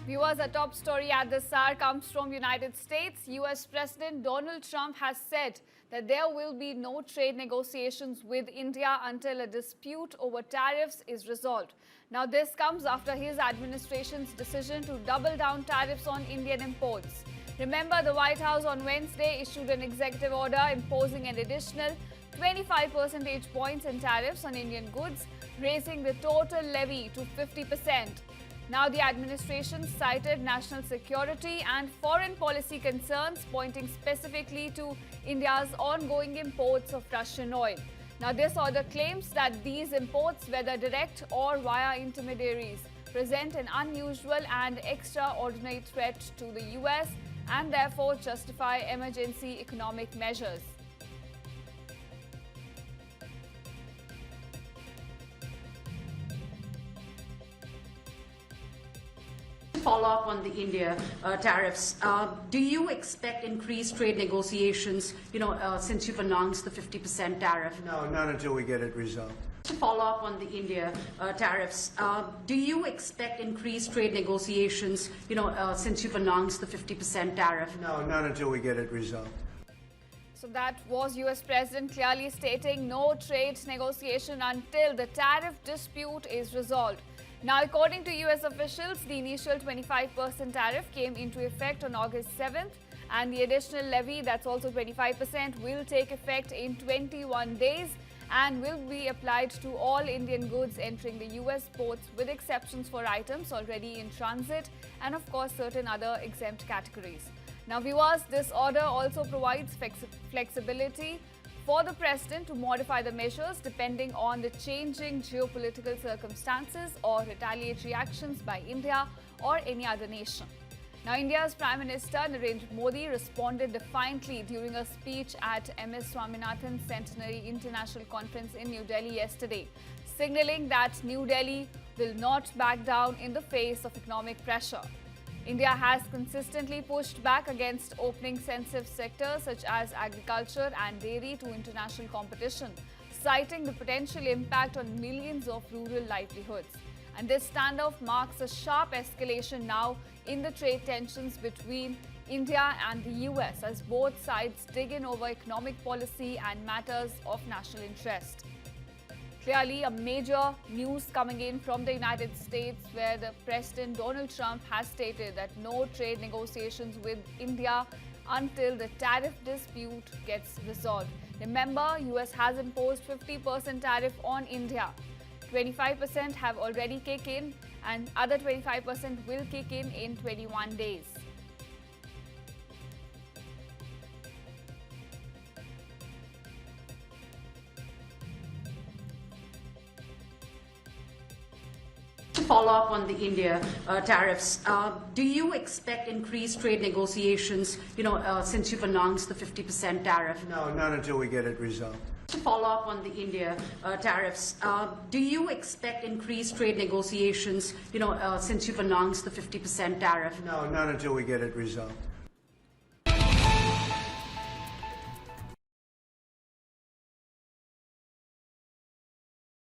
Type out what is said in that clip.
Viewers, a top story at this hour comes from United States. US President Donald Trump has said that there will be no trade negotiations with India until a dispute over tariffs is resolved. Now, this comes after his administration's decision to double down tariffs on Indian imports. Remember, the White House on Wednesday issued an executive order imposing an additional 25 percentage points in tariffs on Indian goods, raising the total levy to 50%. Now, the administration cited national security and foreign policy concerns, pointing specifically to India's ongoing imports of Russian oil. Now, this order claims that these imports, whether direct or via intermediaries, present an unusual and extraordinary threat to the US and therefore justify emergency economic measures. Follow up on the India tariffs. Do you expect increased trade negotiations, since you've announced the 50% tariff? No, not until we get it resolved. To follow up on the India tariffs, do you expect increased trade negotiations, since you've announced the 50% tariff? No, not until we get it resolved. So that was US President clearly stating no trade negotiation until the tariff dispute is resolved. Now, according to US officials, the initial 25% tariff came into effect on August 7th, and the additional levy, that's also 25%, will take effect in 21 days and will be applied to all Indian goods entering the US ports, with exceptions for items already in transit and, of course, certain other exempt categories. Now, viewers, this order also provides flexibility for the president to modify the measures depending on the changing geopolitical circumstances or retaliatory actions by India or any other nation. Now, India's Prime Minister Narendra Modi responded defiantly during a speech at MS Swaminathan's Centenary International Conference in New Delhi yesterday, signaling that New Delhi will not back down in the face of economic pressure. India has consistently pushed back against opening sensitive sectors such as agriculture and dairy to international competition, citing the potential impact on millions of rural livelihoods. And this standoff marks a sharp escalation now in the trade tensions between India and the US, as both sides dig in over economic policy and matters of national interest. Clearly, a major news coming in from the United States, where the President Donald Trump has stated that no trade negotiations with India until the tariff dispute gets resolved. Remember, US has imposed 50% tariff on India. 25% have already kicked in, and other 25% will kick in 21 days. Follow up on the India tariffs. Do you expect increased trade negotiations, since you've announced the 50% tariff? No, not until we get it resolved. Follow up on the India tariffs. Do you expect increased trade negotiations, since you've announced the 50% tariff? No, not until we get it resolved.